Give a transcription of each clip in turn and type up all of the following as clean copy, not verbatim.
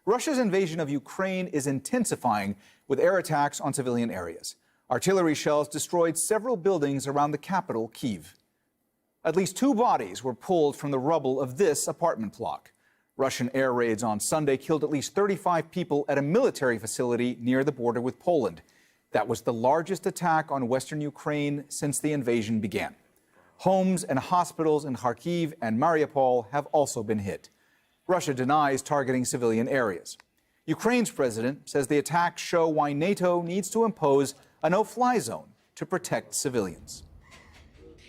Russia's invasion of Ukraine is intensifying with air attacks on civilian areas. Artillery shells destroyed several buildings around the capital, Kyiv. At least 2 bodies were pulled from the rubble of this apartment block. Russian air raids on Sunday killed at least 35 people at a military facility near the border with Poland. That was the largest attack on western Ukraine since the invasion began. Homes and hospitals in Kharkiv and Mariupol have also been hit. Russia denies targeting civilian areas. Ukraine's president says the attacks show why NATO needs to impose a no-fly zone to protect civilians.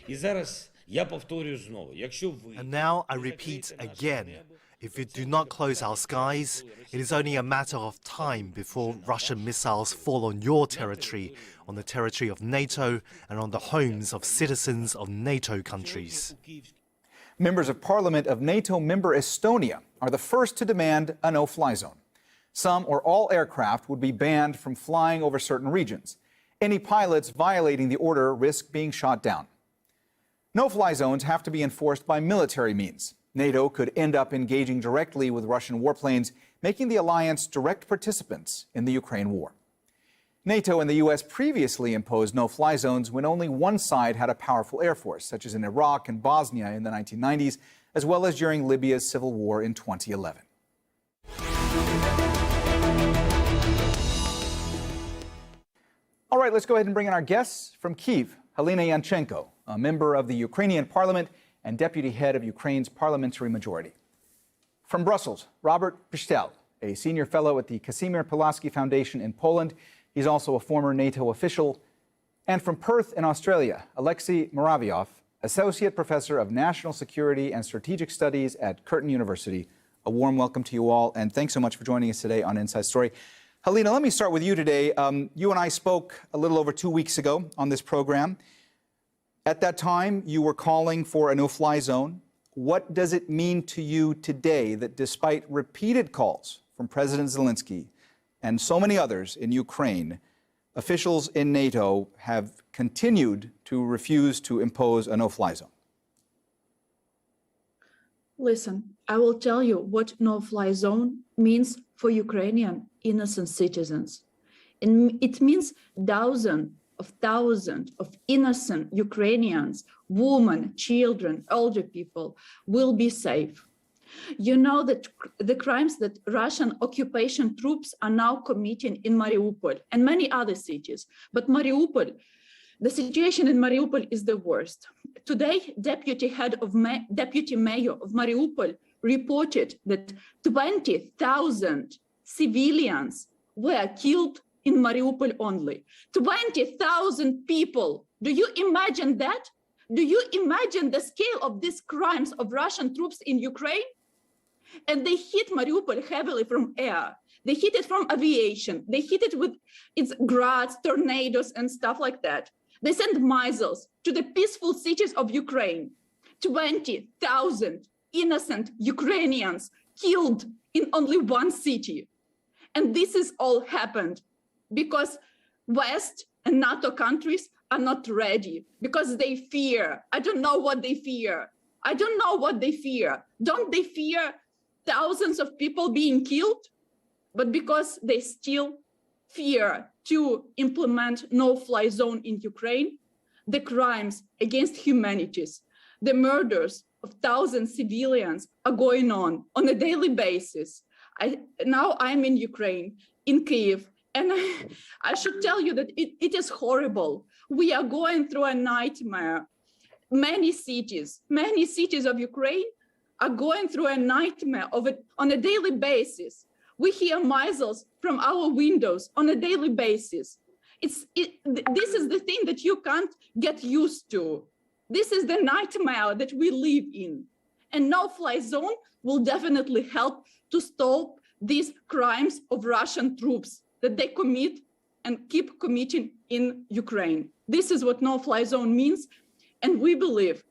And now I repeat again, if we do not close our skies, it is only a matter of time before Russian missiles fall on your territory, on the territory of NATO, and on the homes of citizens of NATO countries. Members of Parliament of NATO member Estonia are the first to demand a no-fly zone. Some or all aircraft would be banned from flying over certain regions. Any pilots violating the order risk being shot down. No-fly zones have to be enforced by military means. NATO could end up engaging directly with Russian warplanes, making the alliance direct participants in the Ukraine war. NATO and the U.S. previously imposed no-fly zones when only one side had a powerful air force, such as in Iraq and Bosnia in the 1990s, as well as during Libya's civil war in 2011. All right, let's go ahead and bring in our guests from Kyiv. Helena Yanchenko, a member of the Ukrainian parliament and deputy head of Ukraine's parliamentary majority. From Brussels, Robert Pishtel, a senior fellow at the Casimir Pulaski Foundation in Poland. He's also a former NATO official. And from Perth in Australia, Alexei Muravyov, associate professor of national security and strategic studies at Curtin University. A warm welcome to you all, and thanks so much for joining us today on Inside Story. Helena, let me start with you today. You and I spoke a little over 2 weeks ago on this program. At that time, you were calling for a no-fly zone. What does it mean to you today that despite repeated calls from President Zelensky and so many others in Ukraine, officials in NATO have continued to refuse to impose a no-fly zone? Listen, I will tell you what no-fly zone means for Ukrainian innocent citizens. It means thousands of innocent Ukrainians, women, children, older people will be safe. You know that the crimes that Russian occupation troops are now committing in Mariupol and many other cities. But Mariupol, the situation in Mariupol is the worst. Today, deputy mayor of Mariupol reported that 20,000 civilians were killed in Mariupol only. 20,000 people. Do you imagine that? Do you imagine the scale of these crimes of Russian troops in Ukraine? And they hit Mariupol heavily from air. They hit it from aviation. They hit it with its grads, tornadoes, and stuff like that. They sent missiles to the peaceful cities of Ukraine. 20,000 innocent Ukrainians killed in only one city. And this is all happened because West and NATO countries are not ready, because they fear. I don't know what they fear. I don't know what they fear. Don't they fear thousands of people being killed? But because they still fear to implement no-fly zone in Ukraine, the crimes against humanities, the murders of thousands of civilians are going on a daily basis. Now I'm in Ukraine, in Kyiv, and I should tell you that it is horrible. We are going through a nightmare. Many cities of Ukraine are going through a nightmare of it on a daily basis. We hear missiles from our windows on a daily basis. This is the thing that you can't get used to. This is the nightmare that we live in. And no-fly zone will definitely help to stop these crimes of Russian troops that they commit and keep committing in Ukraine. This is what no-fly zone means. And we believe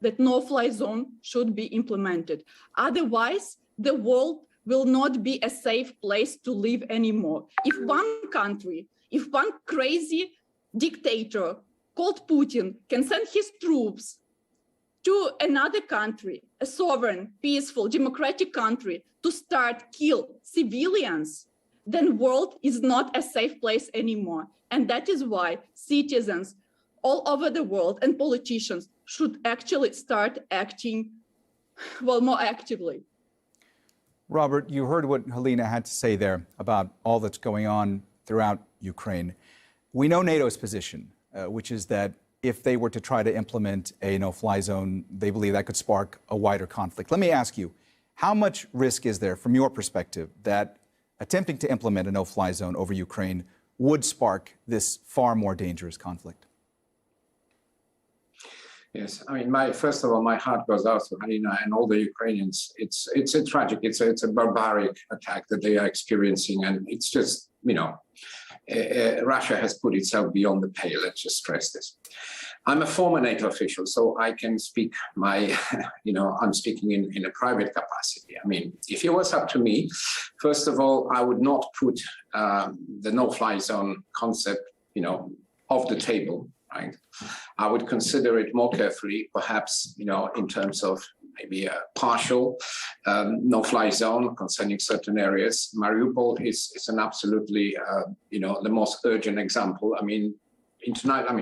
that no-fly zone should be implemented. Otherwise, the world will not be a safe place to live anymore. If one country, if one crazy dictator called Putin can send his troops to another country, a sovereign, peaceful, democratic country, to start kill civilians, then world is not a safe place anymore. And that is why citizens all over the world and politicians should actually start acting, well, more actively. Robert, you heard what Helena had to say there about all that's going on throughout Ukraine. We know NATO's position, which is that if they were to try to implement a no-fly zone, they believe that could spark a wider conflict. Let me ask you, how much risk is there, from your perspective, that attempting to implement a no-fly zone over Ukraine would spark this far more dangerous conflict? Yes, I mean, first of all, my heart goes out to Halina and all the Ukrainians. It's a tragic, it's a barbaric attack that they are experiencing, and it's just, Russia has put itself beyond the pale. Let's just stress this. I'm a former NATO official, so I can speak I'm speaking in a private capacity. I mean, if it was up to me, first of all, I would not put the no-fly zone concept, off the table. Right. I would consider it more carefully, perhaps, in terms of maybe a partial no-fly zone concerning certain areas. Mariupol is an absolutely, the most urgent example.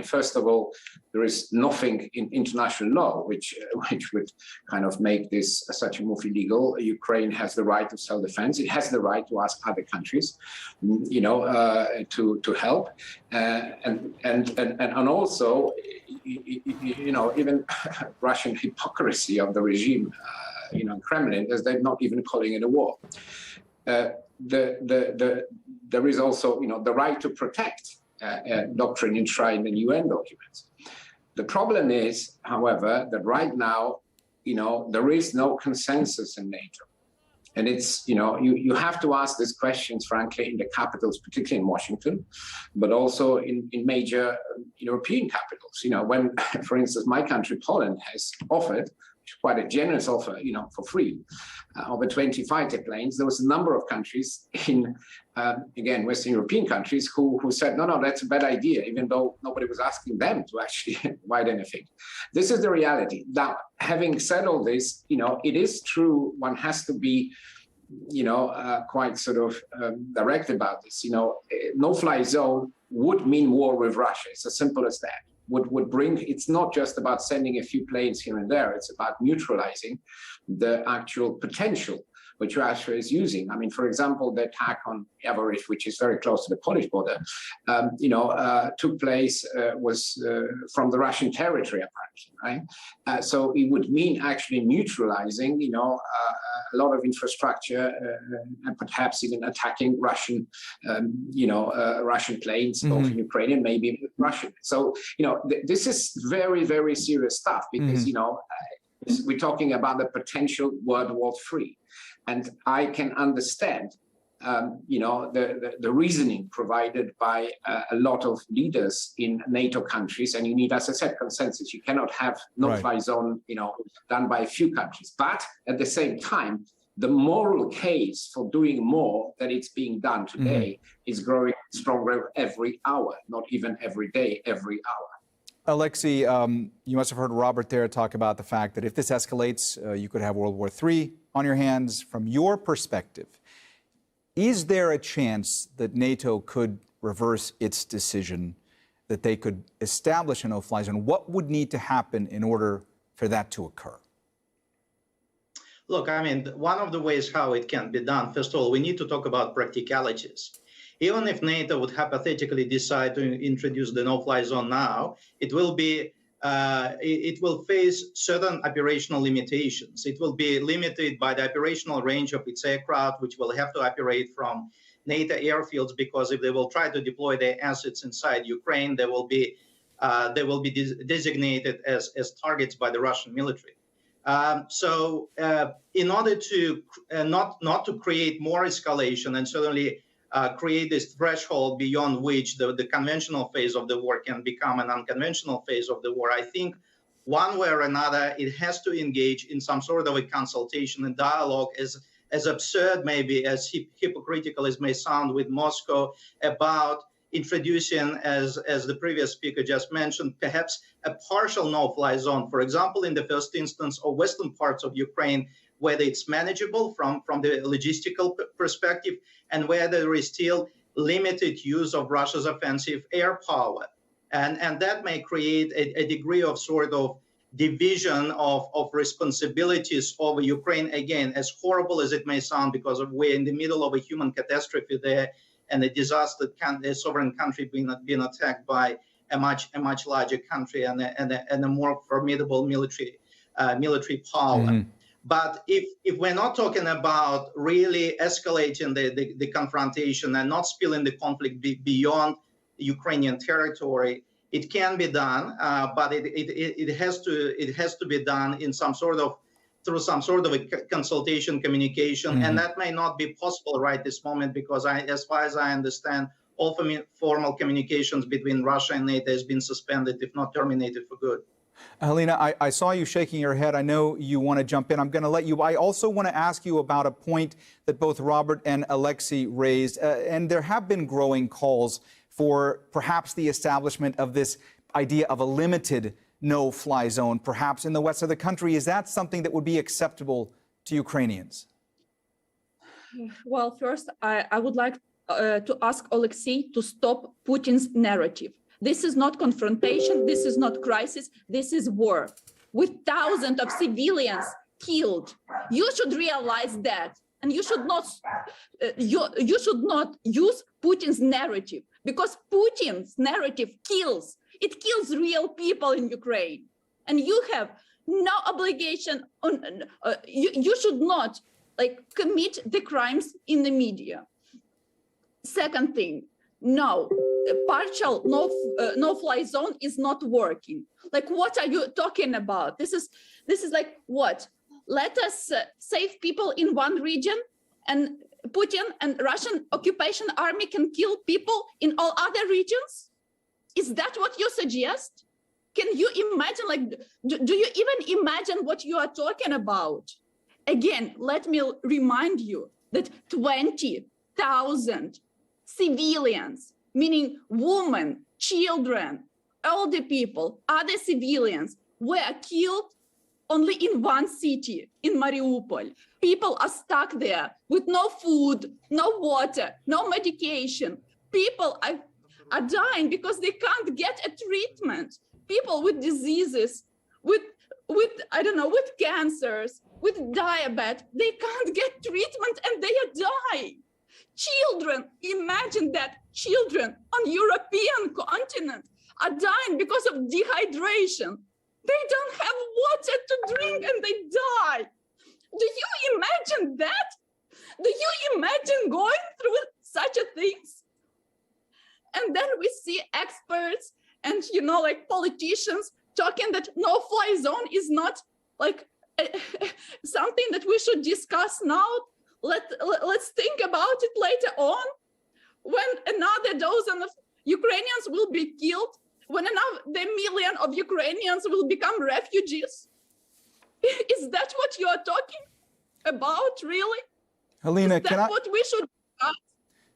First of all, there is nothing in international law which would kind of make this such a move illegal. Ukraine has the right of self-defense. It has the right to ask other countries, to help, and also, even Russian hypocrisy of the regime, Kremlin, is they're not even calling it a war. There is also, the right to protect. Doctrine enshrined in UN documents. The problem is, however, that right now, there is no consensus in NATO. And it's, you have to ask these questions, frankly, in the capitals, particularly in Washington, but also in major European capitals. When, for instance, my country, Poland, has offered quite a generous offer, for free, over 20 fighter planes. There was a number of countries in, again, Western European countries who said, no, that's a bad idea, even though nobody was asking them to actually provide anything. This is the reality. Now, having said all this, it is true, one has to be, quite sort of direct about this. No-fly zone would mean war with Russia. It's as simple as that. Would bring, it's not just about sending a few planes here and there, it's about neutralizing the actual potential which Russia is using. I mean, for example, the attack on Yavorivsk, which is very close to the Polish border, took place, was from the Russian territory, apparently, right? So it would mean actually neutralizing, a lot of infrastructure and perhaps even attacking Russian, Russian planes, both in Ukrainian, maybe even Russian. So, this is very, very serious stuff because, we're talking about the potential World War III. And I can understand, the reasoning provided by a lot of leaders in NATO countries. And you need, as I said, consensus. You cannot have no-fly zone, done by a few countries. But at the same time, the moral case for doing more than it's being done today is growing stronger every hour, not even every day, every hour. Alexei, you must have heard Robert there talk about the fact that if this escalates, you could have World War III on your hands. From your perspective, is there a chance that NATO could reverse its decision, that they could establish a no-fly zone? What would need to happen in order for that to occur? Look, one of the ways how it can be done, first of all, we need to talk about practicalities. Even if NATO would hypothetically decide to introduce the no-fly zone now, it will face certain operational limitations. It will be limited by the operational range of its aircraft, which will have to operate from NATO airfields, because if they will try to deploy their assets inside Ukraine, they will be designated as targets by the Russian military. So in order to not to create more escalation and certainly create this threshold beyond which the conventional phase of the war can become an unconventional phase of the war, I think one way or another, it has to engage in some sort of a consultation and dialogue, as absurd maybe, as hypocritical as may sound, with Moscow about introducing, as the previous speaker just mentioned, perhaps a partial no-fly zone, for example, in the first instance, or western parts of Ukraine, whether it's manageable from the logistical perspective, and where there is still limited use of Russia's offensive air power. And that may create a degree of sort of division of responsibilities over Ukraine, again, as horrible as it may sound, because we're in the middle of a human catastrophe there, and a disaster, a sovereign country being attacked by a much larger country and a more formidable military power. Mm-hmm. But if we're not talking about really escalating the confrontation and not spilling the conflict beyond Ukrainian territory, it can be done, but it has to be done in through some sort of a consultation, communication, mm-hmm. and that may not be possible right this moment, because as far as I understand, all formal communications between Russia and NATO has been suspended, if not terminated for good. Helena, I saw you shaking your head. I know you want to jump in. I'm going to let you. I also want to ask you about a point that both Robert and Alexei raised, and there have been growing calls for perhaps the establishment of this idea of a limited no-fly zone, perhaps in the west of the country. Is that something that would be acceptable to Ukrainians? Well, first, I would like to ask Alexei to stop Putin's narrative. This is not confrontation. This is not crisis. This is war with thousands of civilians killed. You should realize that, and you should not use Putin's narrative, because Putin's narrative kills. It kills real people in Ukraine, and you have no obligation on. You should not commit the crimes in the media. Second thing, no, partial no-fly zone is not working. What are you talking about? This is like what? Let us save people in one region, and Putin and Russian occupation army can kill people in all other regions? Is that what you suggest? Can you imagine, do you even imagine what you are talking about? Again, let me remind you that 20,000 civilians, meaning women, children, older people, other civilians, were killed only in one city, in Mariupol. People are stuck there with no food, no water, no medication. People are dying because they can't get a treatment. People with diseases, with cancers, with diabetes, they can't get treatment and they are dying. Children, imagine that children on European continent are dying because of dehydration. They don't have water to drink and they die. Do you imagine that? Do you imagine going through such a things? And then we see experts and, politicians talking that no-fly zone is not something that we should discuss now. Let's think about it later on, when another dozen of Ukrainians will be killed, when another million of Ukrainians will become refugees. Is that what you are talking about, really? Helena, is that what we should discuss?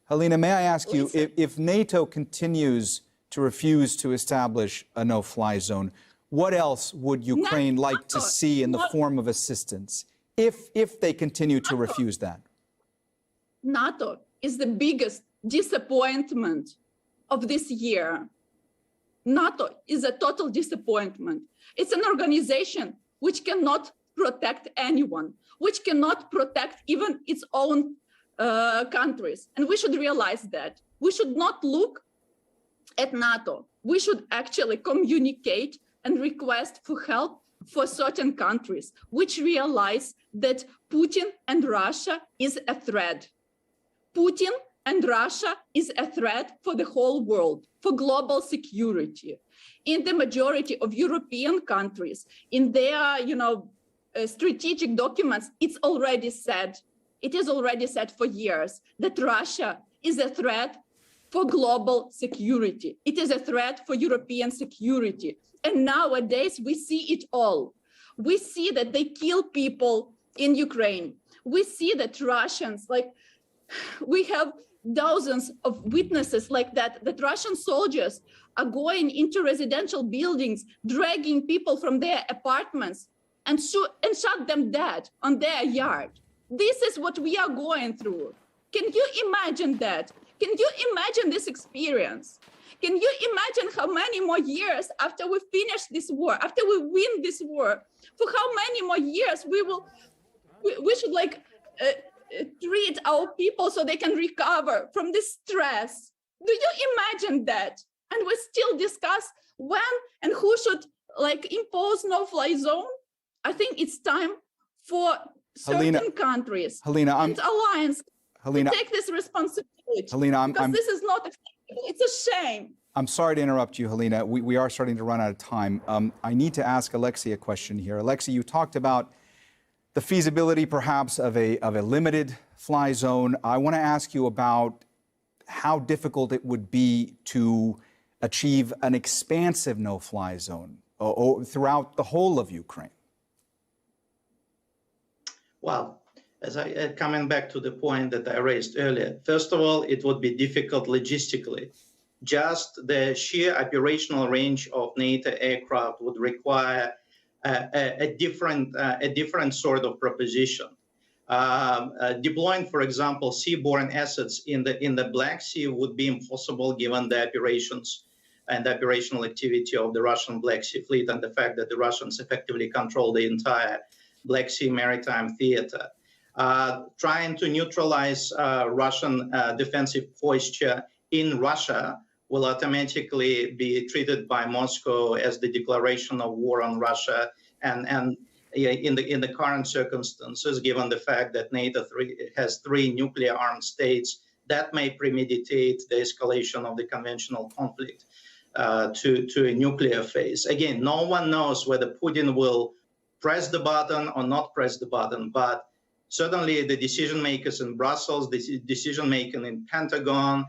Helena, may I ask you, if NATO continues to refuse to establish a no-fly zone, what else would Ukraine like to see in the form of assistance if they continue to refuse that? NATO is the biggest disappointment of this year. NATO is a total disappointment. It's an organization which cannot protect anyone, which cannot protect even its own countries. And we should realize that. We should not look at NATO. We should actually communicate and request for help for certain countries which realize that Putin and Russia is a threat. Putin and Russia is a threat for the whole world, for global security. In the majority of European countries, in their, strategic documents, it's already said, it is already said for years that Russia is a threat for global security. It is a threat for European security. And nowadays we see it all. We see that they kill people in Ukraine. We see that Russians, we have dozens of witnesses like that, that Russian soldiers are going into residential buildings, dragging people from their apartments and shot them dead on their yard. This is what we are going through. Can you imagine that? Can you imagine this experience? Can you imagine how many more years after we finish this war, after we win this war, for how many more years we should treat our people so they can recover from this stress? Do you imagine that? And we still discuss when and who should impose no-fly zone. I think it's time for certain countries and alliances to take this responsibility. Because this is not acceptable. It's a shame. I'm sorry to interrupt you, Helena. We are starting to run out of time. I need to ask Alexei a question here. Alexei, you talked about the feasibility perhaps of a limited fly zone. I want to ask you about how difficult it would be to achieve an expansive no-fly zone throughout the whole of Ukraine. Well, coming back to the point that I raised earlier, first of all, it would be difficult logistically. Just the sheer operational range of NATO aircraft would require a different sort of proposition. Deploying, for example, seaborne assets in the Black Sea would be impossible given the operations and the operational activity of the Russian Black Sea Fleet and the fact that the Russians effectively control the entire Black Sea maritime theater. Trying to neutralize Russian defensive posture in Russia will automatically be treated by Moscow as the declaration of war on Russia. And in the current circumstances, given the fact that NATO has 3 nuclear-armed states, that may premeditate the escalation of the conventional conflict to a nuclear phase. Again, no one knows whether Putin will press the button or not press the button, but certainly the decision makers in Brussels, the decision making in Pentagon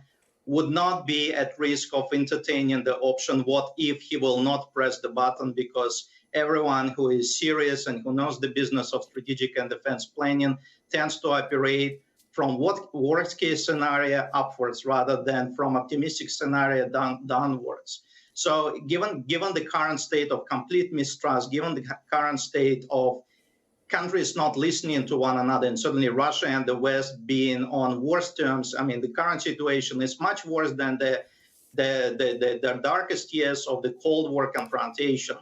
would not be at risk of entertaining the option, what if he will not press the button, because everyone who is serious and who knows the business of strategic and defense planning tends to operate from what worst case scenario upwards rather than from optimistic scenario downwards. So given the current state of complete mistrust, given the current state of countries not listening to one another, and certainly Russia and the West being on worse terms, I mean, the current situation is much worse than the darkest years of the Cold War confrontation.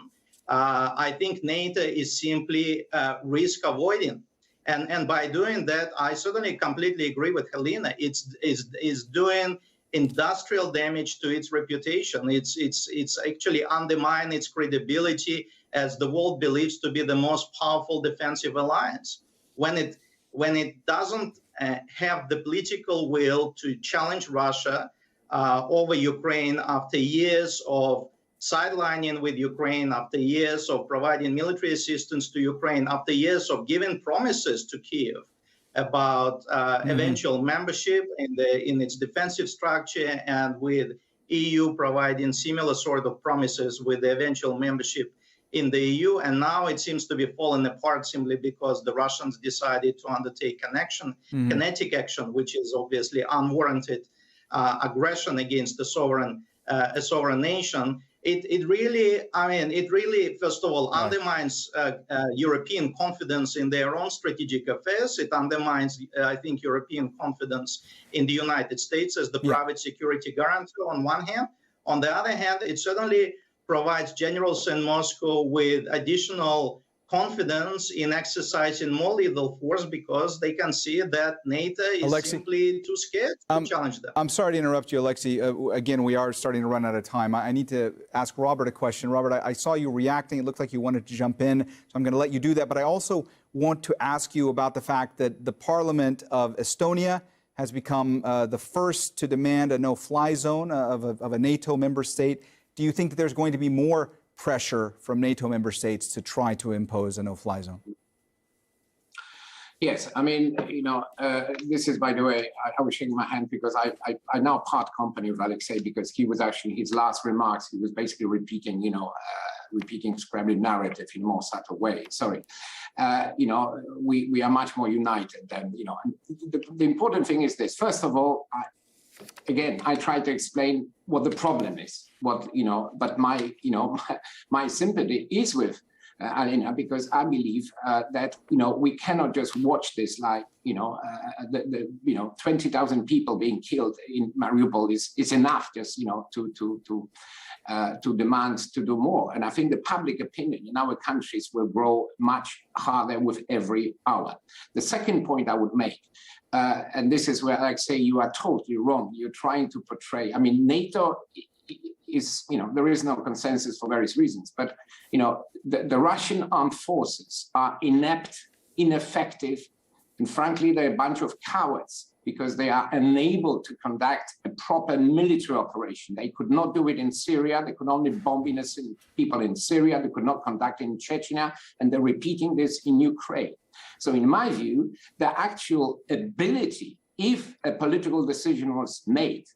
I think NATO is simply risk avoiding. And by doing that, I certainly completely agree with Helena. It's doing industrial damage to its reputation. It's actually undermine its credibility as the world believes to be the most powerful defensive alliance. When it doesn't have the political will to challenge Russia over Ukraine after years of sidelining with Ukraine, after years of providing military assistance to Ukraine, after years of giving promises to Kyiv about eventual membership in its defensive structure, and with EU providing similar sort of promises with the eventual membership in the EU. And now it seems to be falling apart simply because the Russians decided to undertake kinetic action, which is obviously unwarranted aggression against a sovereign nation. It really, first of all, undermines European confidence in their own strategic affairs. It undermines, I think, European confidence in the United States as the private security guarantor on one hand. On the other hand, it certainly provides generals in Moscow with additional confidence in exercising more lethal force because they can see that NATO is simply too scared to challenge them. I'm sorry to interrupt you, Alexei. Again, we are starting to run out of time. I need to ask Robert a question. Robert, I saw you reacting. It looked like you wanted to jump in, so I'm going to let you do that. But I also want to ask you about the fact that the Parliament of Estonia has become the first to demand a no-fly zone of a NATO member state. Do you think that there's going to be more pressure from NATO member states to try to impose a no-fly zone? Yes, I mean, this is, by the way, I was shaking my hand because I now part company with Alexei, because he was actually, his last remarks, he was basically repeating, repeating Kremlin narrative in a more subtle way. Sorry. We are much more united than, the important thing is this. First of all, again, I try to explain what the problem is, but my sympathy is with Alina, because I believe that, we cannot just watch this like, 20,000 people being killed in Mariupol is enough just, to demand to do more. And I think the public opinion in our countries will grow much harder with every hour. The second point I would make, and this is where I say you are totally wrong. You're trying to portray, NATO is, there is no consensus for various reasons, but, the Russian armed forces are inept, ineffective, and frankly, they're a bunch of cowards because they are unable to conduct a proper military operation. They could not do it in Syria. They could only bomb innocent people in Syria. They could not conduct it in Chechnya, and they're repeating this in Ukraine. So in my view, the actual ability, if a political decision was made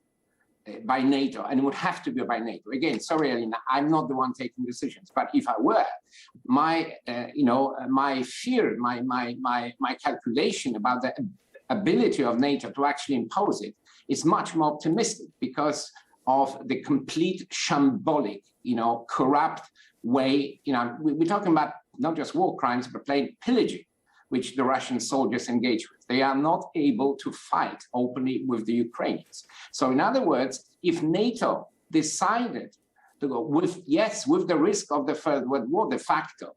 by NATO, and it would have to be by NATO. Again, sorry, Alina, I'm not the one taking decisions, but if I were, my fear, my calculation about the ability of NATO to actually impose it is much more optimistic because of the complete shambolic, corrupt way. We're talking about not just war crimes, but plain pillaging, which the Russian soldiers engage with. They are not able to fight openly with the Ukrainians. So in other words, if NATO decided to go with the risk of the Third World War de facto,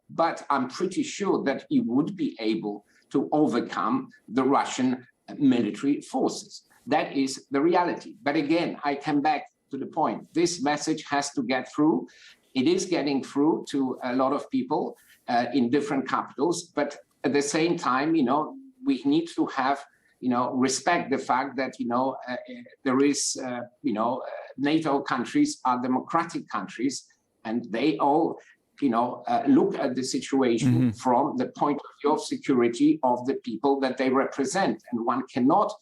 but I'm pretty sure that it would be able to overcome the Russian military forces. That is the reality. But again, I come back to the point. This message has to get through. It is getting through to a lot of people in different capitals, but at the same time, we need to have, respect the fact that, there is, NATO countries are democratic countries, and they all, look at the situation from the point of view of security of the people that they represent, and one cannot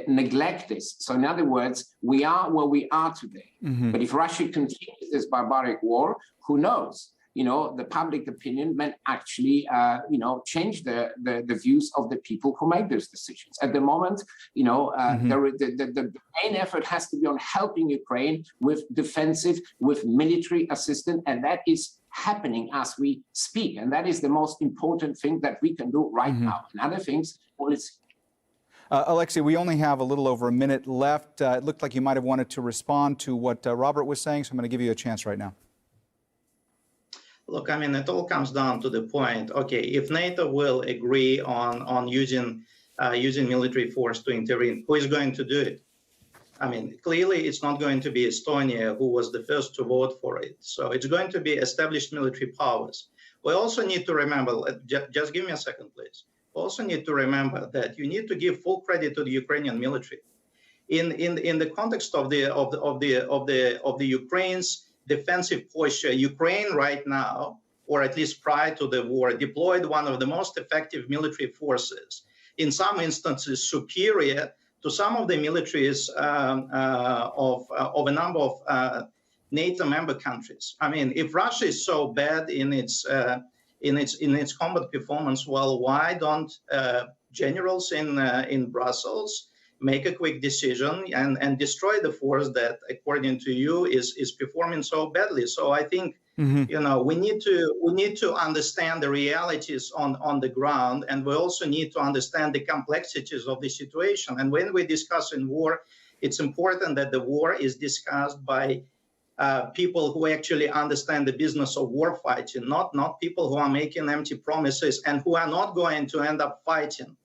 neglect this. So in other words, we are where we are today. But if Russia continues this barbaric war, who knows? The public opinion may actually, change the views of the people who make those decisions. At the moment, the main effort has to be on helping Ukraine with defensive, with military assistance, and that is happening as we speak. And that is the most important thing that we can do right now. And other things, well, it's Alexei, we only have a little over a minute left. It looked like you might have wanted to respond to what Robert was saying, so I'm going to give you a chance right now. Look, it all comes down to the point, okay, if NATO will agree on using military force to intervene, who is going to do it? Clearly it's not going to be Estonia, who was the first to vote for it. So it's going to be established military powers. We also need to remember, just give me a second, please. We also need to remember that you need to give full credit to the Ukrainian military. In the context of the Ukraine's defensive posture, Ukraine right now, or at least prior to the war, deployed one of the most effective military forces, in some instances superior to some of the militaries of a number of NATO member countries. If Russia is so bad in its combat performance, well, why don't generals in Brussels make a quick decision and destroy the force that, according to you, is performing so badly? So I think we need to understand the realities on the ground, and we also need to understand the complexities of the situation. And when we discuss in war, it's important that the war is discussed by people who actually understand the business of war fighting, not people who are making empty promises and who are not going to end up fighting.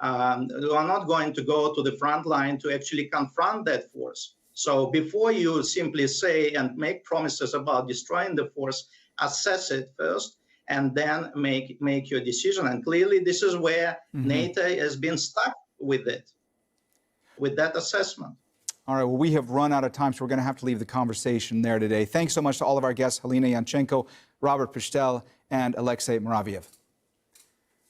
Who are not going to go to the front line to actually confront that force. So before you simply say and make promises about destroying the force, assess it first and then make your decision. And clearly this is where NATO has been stuck with that assessment. All right, well, we have run out of time, so we're going to have to leave the conversation there today. Thanks so much to all of our guests, Halina Yanchenko, Robert Pishtel, and Alexei Muraviev.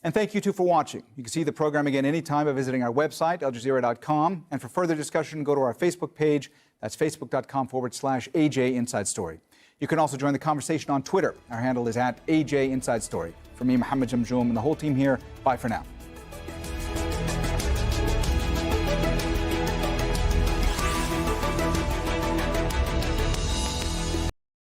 And thank you, too, for watching. You can see the program again anytime by visiting our website, aljazeera.com. And for further discussion, go to our Facebook page. That's facebook.com/AJ Inside Story. You can also join the conversation on Twitter. Our handle is @AJ Inside Story. For me, Mohammed Jamjoom, and the whole team here, bye for now.